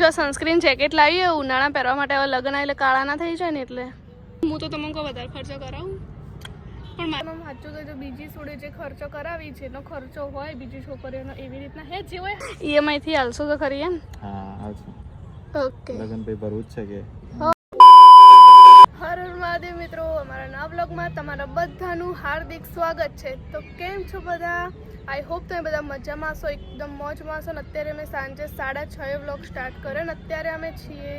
જો sunscreen jacket લાવીએ ઉનાળા પહેરવા માટે, હવે લગ્ન એટલે કાળા ના થઈ જાય ને, એટલે હું તો તમને કહું વધારે ખર્ચો કરાવું, પણ મારું સાચું તો જો બીજી જોડે જે ખર્ચો કરાવી છે એનો ખર્ચો હોય બીજી છોકરીઓનો એવી રીતના હે જે હોય ઈએમઆઈ થી હાલશો તો ખરી એમ? હા આવશે. ઓકે લગન પે ભરવું જ છે કે. હર હર મહાદેવ મિત્રો, અમારા નવા બ્લોગમાં તમારા બધાનું હાર્દિક સ્વાગત છે. તો કેમ છો બધા? આઈ હોપ તમે બધા મજામાં હશો, એકદમ મોજમાં હશો. ને અત્યારે અમે સાંજે 6:30 વ્લોગ સ્ટાર્ટ કર્યો ને અત્યારે અમે છીએ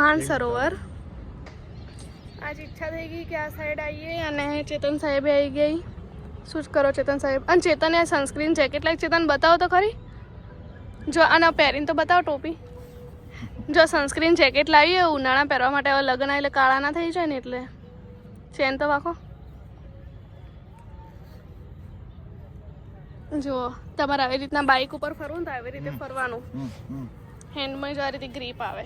માનસરોવર. આજ ઈચ્છા થઈ ગઈ કે આ સાઈડ આવીએ અને ચેતન સાહેબે આવી ગઈ. શું જ કરો ચેતન સાહેબ? અને ચેતને સનસ્ક્રીન જેકેટ લાવી. ચેતન બતાવો તો ખરી, જો આના પહેરીને તો બતાવો ટોપી. જો સનસ્ક્રીન જેકેટ લાવીએ ઉનાળા પહેરવા માટે, હવે લગ્ન એટલે કાળા ના થઈ જાય ને, એટલે ચેન તો વાંકો. જુઓ તમારે આવી રીતના બાઇક ઉપર ફરવું ને તો આવી રીતે ફરવાનું. હેન્ડમાં જો આ રીતે ગ્રીપ આવે,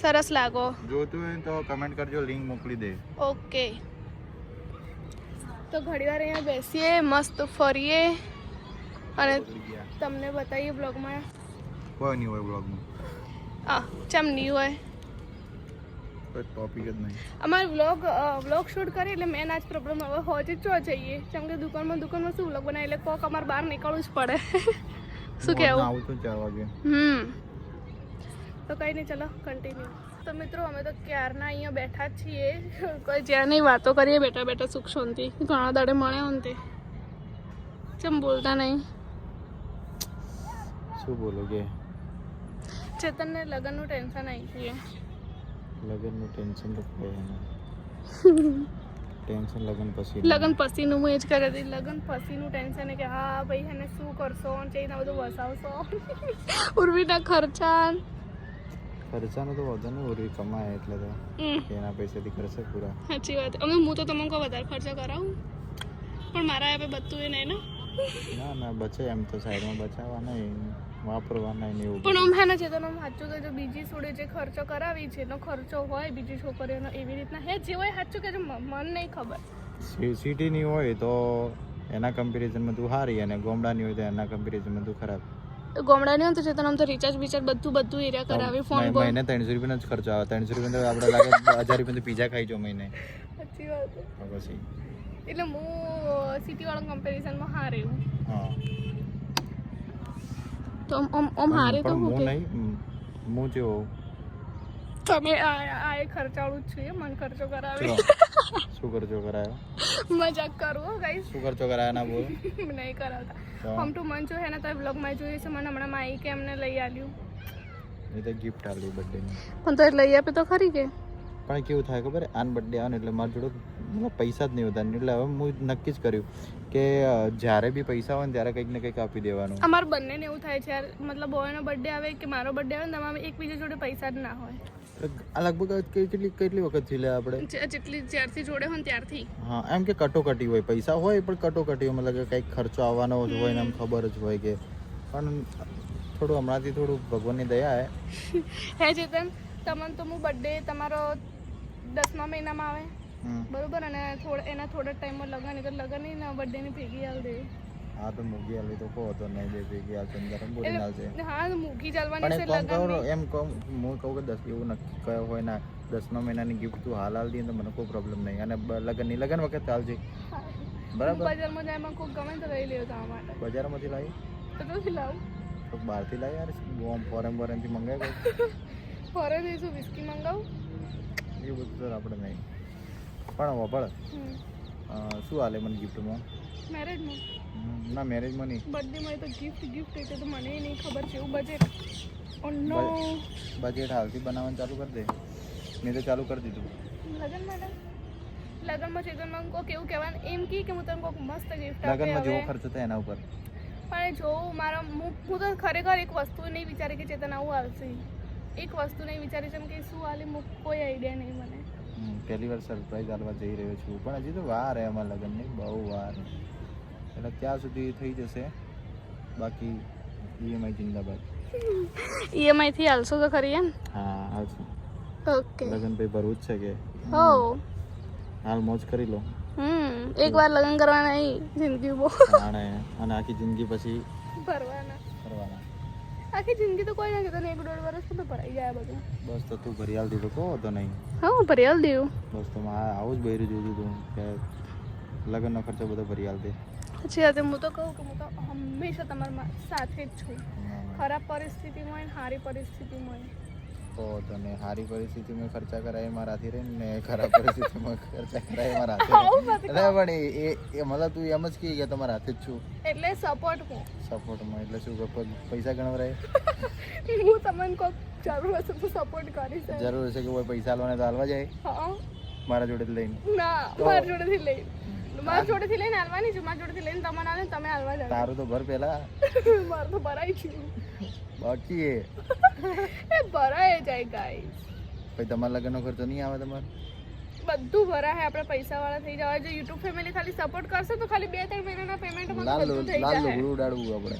સરસ લાગો. જોતું હોય તો કમેન્ટ કરજો, લિંક મોકલી દે. ઓકે, તો ઘડીવાર અહીંયા બેસીએ, મસ્ત ફરીએ અને તમને બતાવીએ બ્લોગમાં. કોઈ નહીં હોય બ્લોગમાં. ચમ નહીં હોય, કોઈ ટોપિક જ નહીં. અમારે વ્લોગ શૂટ કરીએ એટલે મેન આજ પ્રોબ્લેમ હવે હોજી ચો જઈએ, કેમ કે દુકાનમાં શું વ્લોગ બનાવીએ એટલે કોક અમારે બહાર નીકળવું જ પડે. શું કહેવું? આવું તો 4 વાગે. તો કંઈ નહીં, ચલો કન્ટિન્યુ. તો મિત્રો અમે તો ક્યારના અહીંયા બેઠા જ છીએ, કોઈ જ્યાંની વાતો કરીએ બેઠા બેઠા સુખ શાંતિ. ઘણા દાડે મળે હોને તે ચમ બોલતા નહીં. શું બોલો કે ચેતનને લગ્નનું ટેન્શન આવી ગયું. લગ્નનું ટેન્શન તો કોઈ નહીં. ટેન્શન લગ્ન પછીનું હું એ જ કરી હતી. લગ્ન પછીનું ટેન્શન કે હા ભાઈ એને શું કરશો, ચઈને બધું વસાવશો, ઉર્વીના ખર્ચાનો તો વધુ નહીં. ઉર્વી કમાય એટલે તો એના પૈસાથી કરશે પૂરા. સાચી વાત. હું તો તમને કહું વધારે ખર્ચો કરાવું, પણ મારા હવે બધું એ નહીં ને. ના બચે એમ તો સાઈડમાં બચાવવા નહીં, વાપરવાના નહીં એવું. પણ આમ હે ને ચેતન, આમ સાચું તો જો બીજી જોડે જે ખર્ચો કરાવી છે એનો ખર્ચો હોય બીજી છોકરીઓનો એવી રીતના હે જે હોય સાચું કે મન નહીં ખબર. સિટીની હોય તો એના કમ્પેરિઝનમાં તું સારી, અને ગોમડાની હોય તો એના કમ્પેરિઝનમાં તું ખરાબ. ગોમડાની હોય તો ચેતન આમ તો રિચાર્જ બધું એરિયા કરાવી. ફોન મહિને 300 રૂપિયાનો જ ખર્ચો આવે. 300 રૂપિયા આપણે લાગે 1000 રૂપિયા પીઝા ખાઈ જો મહિને. સાચી વાત. પછી એટલે હું સિટી વાળા કમ્પેરિઝનમાં હારે હું. હા તો ઓમ હારે તો હું નહીં, હું જેવો તમે આ ખર્ચાળું જ છે, મન ખર્ચો કરાવે. શું ખર્ચો કરાયો? મજાક કરું ગાઈસ. શું ખર્ચો કરાયો ના બોલ. નહીં કરાવતા. હમ ટુ મન જો હે ને તો વ્લોગમાં જોયું છે. મને હમણાં માઈ કે એમને લઈ આલ્યું. એ તો ગિફ્ટ આલી બર્થડે ની. પણ તો લઈ આપે તો ખરી કે. પણ કેવું થાય ખબર, આન બર્થડે આવે ને એટલે મારી જોડે મતલબ પૈસા જ નહીં હોતા. એટલે હવે હું નક્કી જ કર્યું કે જ્યારે બી પૈસા હોય ને ત્યારે કંઈક ને કંઈક આપી દેવાનું. અમારે બંનેને એવું થાય છે, મતલબ બોયનો બર્થડે આવે કે મારો બર્થડે આવે ને તમારે એકબીજા જોડે પૈસા જ ના હોય. આ લગભગ કેટલી વખત થી લે આપણે જ્યારથી જોડે હોય ત્યારથી. હા, એમ કે કટોકટી હોય, પૈસા હોય પણ કટોકટી હોય, મતલબ કે કંઈક ખર્ચો આવવાનો જ હોય ને એમ ખબર જ હોય કે. પણ થોડું હમણાંથી થોડું ભગવાનની દયા હે ચેતન, તમને તો હું બર્થડે તમારો 10મા મહિનામાં આવે બરોબર, અને એના થોડા ટાઈમમાં લગન, એટલે લગનની ને બર્થડેની ભેગી આલ દે. હા તો મૂકી આલી તો કહો તો નહીં દે ભેગી આ ચંદ્ર બોલી નાલશે. હા મૂકી ચાલવાની છે લગન. એમ કહું હું કહું કે 10 એવું નક્કી કયો હોય ના 10મા મહિનાની ગિફ્ટ તું હાલ દે તો મને કોઈ પ્રોબ્લેમ નહીં. અને લગન વખત ચાલશે બરાબર. બજારમાં જાય માં કોઈ ગમે તો લઈ લેવો તમારા માટે. બજારમાંથી લાવી તો ક્યાંથી લાવું? તો બહારથી લાવી યાર, ફોરેનથી મંગાવી. ફોરેન જઈશું, વિસ્કી મંગાવું એવું બધું તો આપણે નહીં. પણ વાપર શું હાલે મને ગિફ્ટમાં? મેરેજમાં ના, મેરેજમાં નહીં, બર્થડેમાં તો ગિફ્ટ એટલે તો મને નહીં ખબર છે. એવું બજેટ બજેટ હાલથી બનાવવાનું ચાલુ કરી દે. મેં તો ચાલુ કરી દીધું. લગનમાં ચેતનમાં કોઈક એવું કહેવાનું એમ કે હું તને કોઈક મસ્ત ગિફ્ટ લગનમાં જેવો ખર્ચો થાય એના ઉપર. પણ જો હું તો ખરેખર એક વસ્તુ નહીં વિચારી કે ચેતન આવું આવશે. એક વસ્તુ નહીં વિચારી છે કે શું હાલે, કોઈ આઈડિયા નહીં મને. પહેલી વાર સરપ્રાઈઝ આપવા જઈ રહ્યો છું, પણ હજી તો વાર હે અમારા લગ્નની, બહુ વાર. એટલે ત્યાં સુધી થઈ જશે. બાકી ઈએમઆઈ જિંદાબાદ. ઈએમઆઈ થી હાલશો તો ખરી એમ? હા આવશે. ઓકે, લગ્ન પે ભરવું જ છે કે. હો હાલ મોજ કરી લો. એક વાર લગ્ન કરવાના, જિંદગી બહુ અને આખી જિંદગી પછી ભરવાના. આખી જિંદગી તો કોઈ ના કહેતો ને 1-1.5 વર્ષ તો ભરાઈ જાય બધું. બસ તો તું ભરી આલતી તો કહો તો નહીં. હા હું ભરી આલ દેવું. બસ તો આવું જ બહેરું જોયું તું કે લગ્નનો ખર્ચો બધો ભરી આલતી. પછી આજે હું તો કહું કે હું તો હંમેશા તમારા સાથે જ છું. ખરાબ પરિસ્થિતિમાં હોય ને સારી પરિસ્થિતિમાં હોય. તો તને સારી પરિસ્થિતિમાં ખર્ચા કરાય મારાથી રહે ને ખરાબ પરિસ્થિતિમાં ખર્ચા કરાય મારાથી રહે. પણ એ મતલબ તું એમ જ કહી કે તમારા હાથે જ છું એટલે સપોર્ટ હું. સપોર્ટમાં એટલે શું પૈસા ગણવરાય? હું તમને કોઈ જરૂર હશે તો સપોર્ટ કરીશ. જરૂર હશે કે કોઈ પૈસા આલવાને તો આલવા જાય? હા મારા જોડે લઈને? ના મારા જોડેથી લઈને. મારા જોડેથી લઈને આલવાની છું. મારા જોડેથી લઈને તમારે આલે તમે આલવા જાવ. તારું તો ભર પેલા. મારું તો ભરાઈ છે બાકી એ ભરાય જાય ગાઈસ. પછી તમારા લગ્નનો ખર્ચો નહીં આવે તમારે? બધું ભરાય. આપણે પૈસાવાળા થઈ જવા. જો યુટ્યુબ ફેમિલી ખાલી સપોર્ટ કરશે તો ખાલી 2-3 મહિનાના પેમેન્ટમાં બધું થઈ લાલ જાય. લુગડું ઉડાડવું આપણે.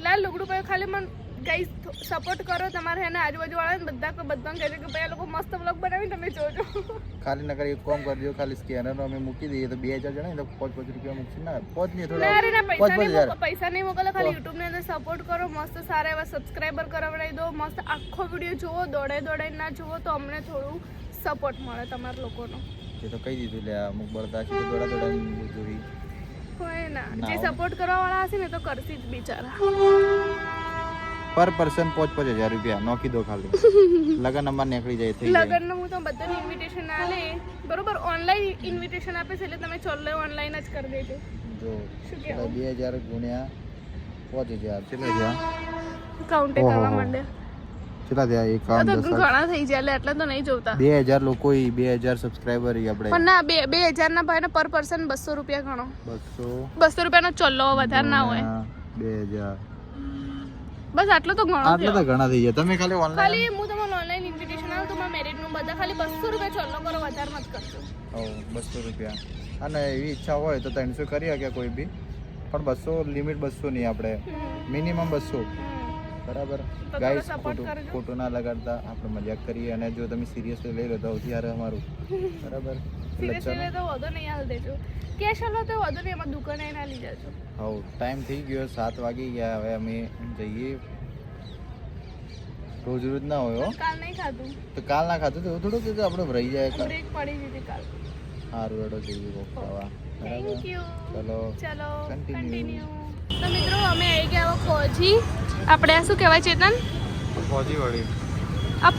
લાલ લુગડું પર ખાલી મને ગાઈસ સપોર્ટ કરો. તમારે એને આજુબાજુવાળા બધાને કહેજો કે ભાઈ આ લોકો મસ્ત વ્લોગ બનાવીને તમે જોજો. ખાલી નકર એક કામ કરજો, ખાલી સ્કેનર અમે મૂકી દઈએ તો 2000 જણા તો 5-5 રૂપિયા મૂકશે ના 5 નહીં થોડા પૈસા નહીં મોકલો. ખાલી યુટ્યુબ ની અંદર સપોર્ટ કરો. મસ્ત સારા એવા સબસ્ક્રાઈબર કરાવડાવી દો. મસ્ત આખો વિડીયો જુઓ. દોડાઈ ના જુઓ તો અમને થોડું સપોર્ટ મળે તમારા લોકોનો. એ તો કહી દીધું લે અમુક બળતા છે તો દોડા જોઈ કોઈ ના જે સપોર્ટ કરવા વાળા હશે ને તો કરશે જ બિચારા. પર પર્સન 5-5000 રૂપિયા નોકી દો ખાલી. લગન અમાર નીકળી જાય થઈ લગન નું હું તો બધાને ઇન્વિટેશન આલે બરોબર. ઓનલાઈન ઇન્વિટેશન આપે છે એટલે તમે ચોલ્લે ઓનલાઈન જ કરી દેજો. જો 2000 ગુણ્યા 5000 કેટલા થયા? કાઉન્ટ કરવા માંડે. કેટલા થયા? એક કામ તો ઘણા થઈ જાય એટલે તો નહીં જોતા. 2000 લોકો 2000 સબસ્ક્રાઇબર આપણે. પણ ના 2000 ના ભાઈ પર પર્સન 200 રૂપિયા ગણો. 200 રૂપિયાનો ચોલ્લો વધારે ના હોય. 2000 બસ આટલો તો ઘણો. આટલો તો ઘણા થઈ જાય. તમે ખાલી ઓનલાઈન ખાલી હું તમને ઓનલાઈન ઇન્વિટેશન આલું તો મારા મેરેજ નું બધા ખાલી 200 રૂપિયા ચોલ્લો કરો. વધારે મત કરજો. 200 રૂપિયા. અને એવી ઈચ્છા હોય તો 300 કરી શકે કોઈ બી. પણ 200 લિમિટ 200 નહીં આપણે મિનિમમ 200 બરાબર. ગાઈસ ખોટું ના લગાડતા. આપણે મજાક કરીએ અને જો તમે સિરિયસલી લઈ લો તો સૌથી સારું અમારું બરાબર. સિરિયસલી તો વધુ નહીં આલ દેજો. કેશ આલો તો વધુ નહીં અમારી દુકાને ના લઈ જજો. હા ટાઈમ થઈ ગયો 7 વાગી ગયા. હવે અમે જઈએ. રોજ ના હોય કાલ નહીં ખાધું તો કાલ ના ખાધું તો થોડું કીધું આપણે રહી જાય. બ્રેક પડી દીધી કાલ. સારું એડો જઈએ ખાવા. Thank you. ચલો કન્ટિન્યુ. તો મિત્રો અમે આવી ગયા કોજી. આપણે આ શું કહેવાય ચેતન? કોજી વળી. આ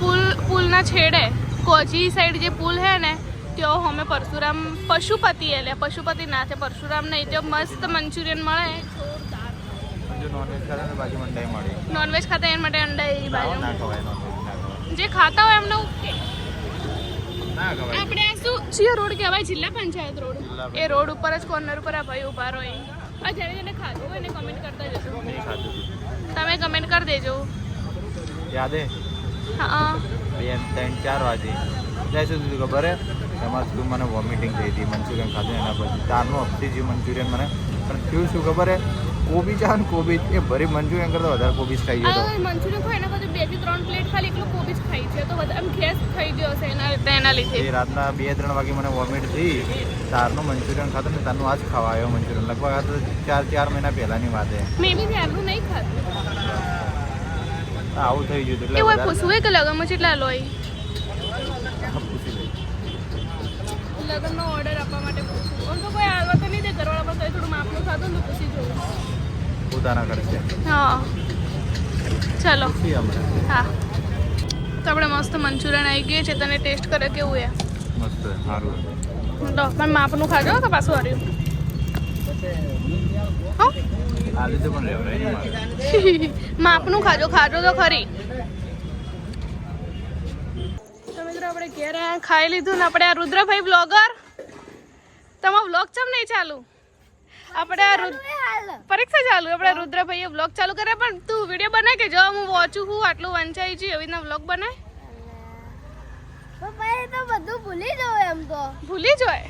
પુલના છેડે કોજી સાઈડ જે પુલ હે ને ત્યાં અમે પરશુરામ પશુપતિ એટલે પશુપતિ ના છે પરશુરામ નહીં. ત્યાં મસ્ત મંચુરિયન મળે. નોનવેજ ખાતા બાજુ મંડાઈ મળે. નોનવેજ ખાતા એના માટે અંડાઈ બાજુ ના ખવાય નોનવેજ. જે ખાતા હોય એમને ઓકે. ના ખવાય. આપણે આ શું ચિયો રોડ કહેવાય? જિલ્લા પંચાયત રોડ. એ રોડ ઉપર જ કોર્નર ઉપર આ ભાઈ ઉભા રહો. આ જેને જેને ખાધું હોય એને કમેન્ટ કરતા જજો. નહીં ખાધું. તમે કમેન્ટ કરી દેજો. યાદ હે? હા 2-3-4 વાગે જાય શું થયું ખબર હે? એમાં શું મને વોમિટિંગ થઈ હતી. મંચુરિયન ખાધું એના પછી 4નું હપ્તી જે મંચુરિયન મને. પણ થયું શું ખબર હે? કોબીજ આવે ને કોબીજ એ ભરી મંચુરિયન કરતાં વધારે કોબીજ ખાઈ ગયો. મંચુરિયન ખાય એના પછી 2 થી 3 પ્લેટ ખાલી એકલો કોબીજ ખાઈ છે તો વધારે આમ ગેસ થઈ ગયો હશે એના લીધે. એ રાતના 2-3 વાગે મને વોમિટ થઈ. 4નું મંચુરિયન ખાધું ને 4નું આજ ખાવા આવ્યો મંચુરિયન. લગભગ આ તો 4 મહિના પહેલાની વાત છે. મે બી ત્યારનું નહીં ખાધું. આવું થઈ ગયું એટલે એવું પૂછવું કે લગનમાં કેટલા લોય? લગનનો ઓર્ડર આપવા માટે પૂછું. આમ તો કોઈ આવવા તો નહીં દે ઘરવાળા પર. થોડું માપનું ખાધું ને પૂછી જોઉં. પોતાના ખર્ચે. હા ચલો. હા તો આપણે મસ્ત મંચુરિયન આવી ગયું છે. તને ટેસ્ટ કરે કેવું એ? મસ્ત સારું. તો પણ માપનું ખાજો તો પાછું હાર્યું. હા આ લીધે પણ રહેવાય. માપનું ખાજો તો ખરી. તો મિત્રો આપણે ઘેર ખાઈ લીધું ને આપણે આ રુદ્રભાઈ બ્લોગર તમારો બ્લોગ ચમ નહીં ચાલુ? આપણે આ પરીક્ષા ચાલુ. આપણે રુદ્રભાઈએ બ્લોગ ચાલુ કરે. પણ તું વિડીયો બનાય કે જો હું વાંચું હું આટલું વંચાઈ છું એવી રીતના બ્લોગ બનાય. તો બધું ભૂલી જવાય. એમ તો ભૂલી જાય.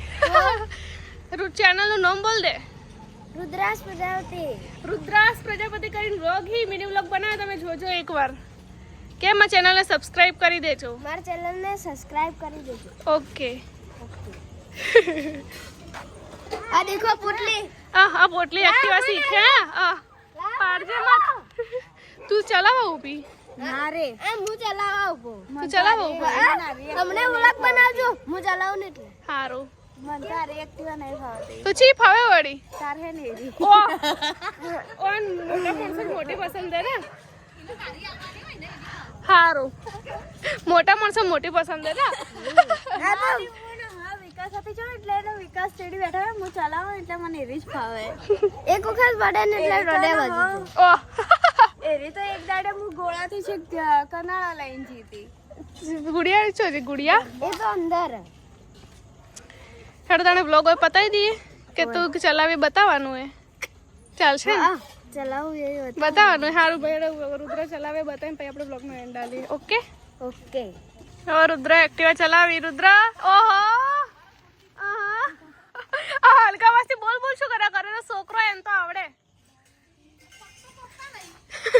ચેનલનું નામ બોલ દે. રુદ્રાસ પ્રજાપતિ. રુદ્રાસ પ્રજાપતિ કરીને વ્લોગ હી મિની વ્લોગ બનાવે. તમે જોજો એકવાર. કેમ આ ચેનલને સબસ્ક્રાઇબ કરી દેજો. મારા ચેનલને સબસ્ક્રાઇબ કરી દેજો. ઓકે. આ દેખો પોટલી. આ પોટલી એક્ટિવા શીખે. પાડજે મત તું ચલાવા ઊભી ના રે હું ચલાવવા ઉભો તું ચલાવા ઊભી તમને વ્લોગ બનાવજો હું ચલાવું ને એટલે સારું મને તારે એક્ટિવા નહીં ફાવતી તો ચી ફાવે વળી તાર હે ને એરી ઓ ઓન મોટા માણસો મોટી પસંદ હે ને સારું મોટા માણસો મોટી પસંદ હે ને હા વિકાસ હતી જો એટલે એનો વિકાસ ચડી બેઠા હોય, હું ચલાવું એટલે મને એરી જ ફાવે એક વખત પડે ને એટલે રોડે વધી ઓ એરી તો એક દાડે હું ગોળાથી છે કનાળા લઈને જીતી ગુડિયા છો જી ગુડિયા એ તો અંદર હેડ તને બ્લોગ હોય પતાવી દઈએ કે તું ચલાવી બતાવવાનું હે ચાલશે ને ચલાવું એ બતાવવાનું સારું ભાઈ રુદ્ર ચલાવે બતાવીને પછી આપણે બ્લોગનો એન્ડ ડાલીએ ઓકે ઓકે હવે રુદ્ર એક્ટિવા ચલાવી રુદ્ર ઓહો આ હલકા વાસથી બોલ બોલ શું કર્યા કરે તો છોકરો એમ તો આવડે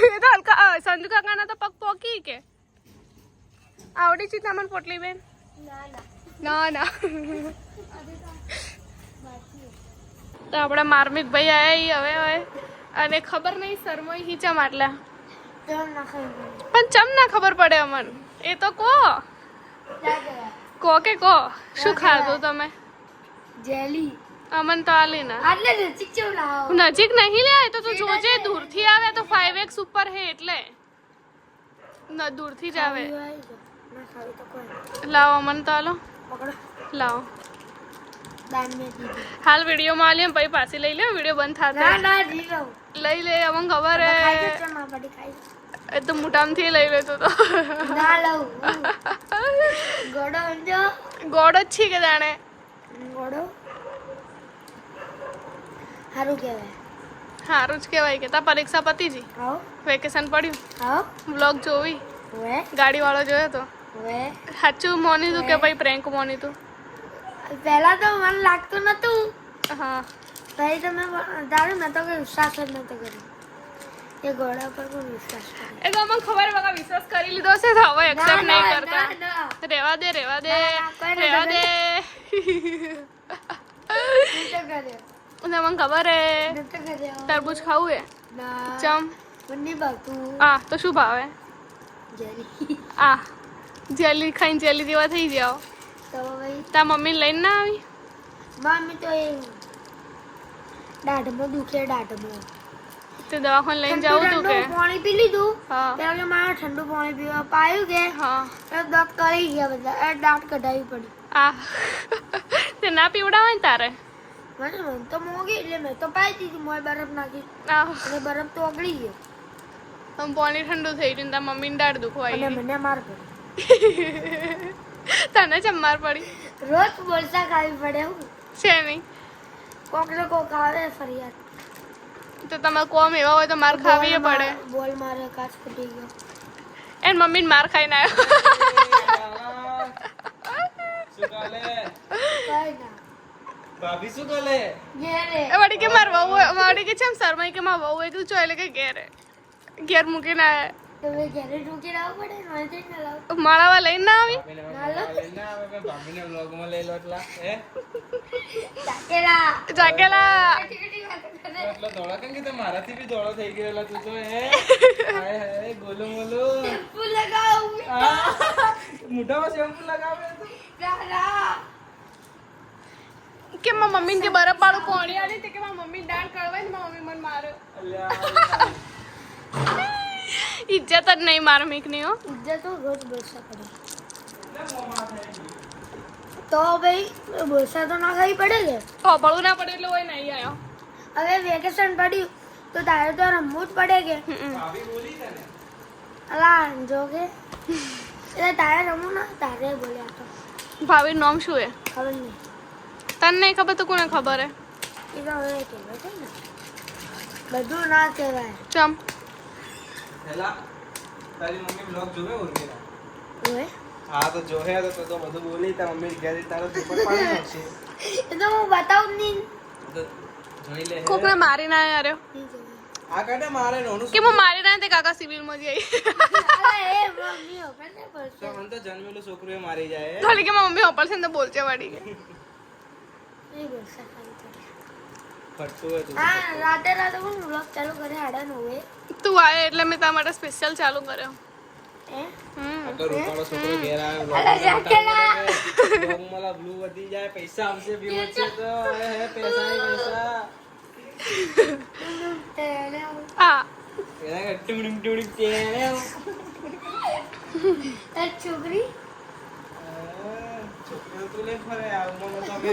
એ તો હલકા સંજુ કાકાના તો પગ પોકી કે આવડી છે તમને પોટલી બેન ના ના તો આપણા માર્મિક ભાઈ આયા હવે હવે અને ખબર નહીં શરમોય હિચમ આટલા પણ ચમ ના ખબર પડે અમન એ તો કો કે કો શું ખાધું તમે જેલી અમન તો આલી ના આટલે નજીક ચમ લાવો નજીક નહીં લે તો તું જોજે દૂરથી આવે તો 5x ઉપર હે એટલે ન દૂરથી જ આવે લાવો અમન તો આલો લાવો હાલ વિડીયો માં આલીએ પછી પાછી લઈ લે વિડીયો બંધ થાશે લઈ લે અમન ખબર હે એ તો મુટામથી લઈ લેતો તો ગોડો જ છે કે જાણે સારું કહેવાય સારું જ કહેવાય કે તા પરીક્ષા પતી જી વેકેશન પડ્યું બ્લોગ જોવી ગાડી વાળો જોયો તો સાચું મોની તું કે ભાઈ પ્રેન્ક મોની તું પહેલા તો મને લાગતું નતું હા ભાઈ તમે દારૂ મેં તો કોઈ વિશ્વાસ જ નતો કર્યો એ ઘોડા પર કોઈ વિશ્વાસ કરે એ તો અમને ખબર બકા વિશ્વાસ કરી લીધો છે તો હવે એક્સેપ્ટ નહીં કરતા રેવા દે રેવા દે રેવા દે મને ખબર હે તરબૂચ ખાવું હે ચમ મને ભાવતું આ તો શું ભાવે જેલી આ જેલી ખાઈને જેલી જેવા થઈ જાઓ તો ભાઈ તા મમ્મીને લઈને ના આવી મમ્મી તો એ દાઢમાં દુખે દાઢમાં તે દવાખાને લઈને જાવું તું કે પાણી પી લીધું હા ત્યારે મારે ઠંડુ પાણી પીવા પાયું કે હા દાંત કરી ગયા બધા દાંત કઢાવી પડી આ તે ના પીવડાવે ને તારે મને તો મોંઘી એટલે મેં તો પાઈ દીધી મોય બરફ નાખી આ અને બરફ તો ઓગળી ગયો આમ પાણી ઠંડુ થઈ ગયું તાર મમ્મીને દાઢ દુખવાઈ અને ગઈ મને માર પડી તને ચમ્માર પડી રોજ બોલતા ખાવી પડે હું છે નહીં કોક ને કોક આવે ફરિયાદ તો તમારે કોમ એવા હોય તો માર ખાવી પડે બોલ મારે કાચ ફૂટી ગયો એન મમ્મીને માર ખાઈને આવ્યો કઈ ના ભાભી શું કરે ઘેરે એ વળી કે માર વહુ વળી કે છે શરમાઈ કે માર વહુ હોય તું ચોય એટલે કે ઘેર મૂકીને આવ્યા તમે ઘેરે ઢૂકી લાવવું પડે મને જઈ ના લાવ માળાવા લઈને ના આવી ભાભીને વ્લોગમાં લઈ લો એટલા હે ચાકેલા જાકેલા એટલો ધોળો કેમ કે મારાથી બી ધોળો થઈ ગયેલા તું તો હે હાય હાય ગોલો મોલો ફૂલ લગાવ મોઢામાં શેમ્પુ લગાવે તું રારા કે માર મમ્મીને જે બરફ વાળું પાણી આલી તે કે માર મમ્મી દાળ કળવાય ને માર મમ્મી મને મારે અલ્યા ઇજ્જત જ નહીં માર મીકની હો ઇજ્જત તો રોજ બોલસા પડે તો ભાઈ બોલસા તો ના ખાવી પડે કે હોબળું ના પડે એટલે હોય નહીં આવ્યો હવે વેકેશન પડ્યું તો તારે તો રમવું જ પડે કે ભાભી બોલી તને અલા જો કે એટલે તારે રમવું ના તારે બોલ્યા તો ભાભીનું નામ શું હે ખબર નહીં તને નહીં ખબર તો કોને ખબર હે એ તો હવે કહેવાય છે ને બધું ના કહેવાય ચમ હેલા તારી મમ્મી બ્લોગ જોવે ઓરગેલા હવે હા તો જોહે તો બધું બોલી તાર મમ્મી ઘેર તારો પેપર પાડી નાખશે એ તો હું બતાવું જ નહીં તો જોઈ લે કોકને મારી ના આવ્યો આ કાઢે મારે નોનું કે હું મારી ના તે કાકા સિવિલમાં જઈ અલા એ મમ્મી ઓપન ને બોલશે તો મને તો જન્મેલું છોકરું એ મારી જાય થોડી કે મારી મમ્મી હોપલ છે ને તો બોલશે વાડી કે નહીં બોલશે ખાલી પડે ફરતું હોય તું હા રાતે પણ વ્લોગ ચાલુ કરે 9:30 તું આવે એટલે મેં તારા માટે સ્પેશિયલ ચાલુ કર્યો. આટલો રૂપાળો છોકરો ઘેર આવ્યો मला બ્લુ વધી જાય પૈસા આવશે વ્યૂ છે તો હે પૈસા આ એના ટીમડીમ ટીમડીમ તેણે છોકરી છોકરો તો લે ફરે આવું તો અમે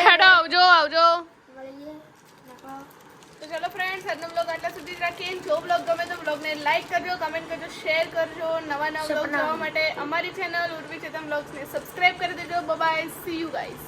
હેડો આવજો આવજો. મળીએ તો ચલો ફ્રેન્ડ્સ, આજનો બ્લોગ આટલા સુધી જ રાખીએ. જો બ્લોગ ગમે તો બ્લોગને લાઈક કરજો, કમેન્ટ કરજો, શેર કરજો. નવા બ્લોગ જોવા માટે અમારી ચેનલ ઉર્વી ચેતન બ્લોગ્સને સબસ્ક્રાઇબ કરી દેજો. Bye bye, C you guys.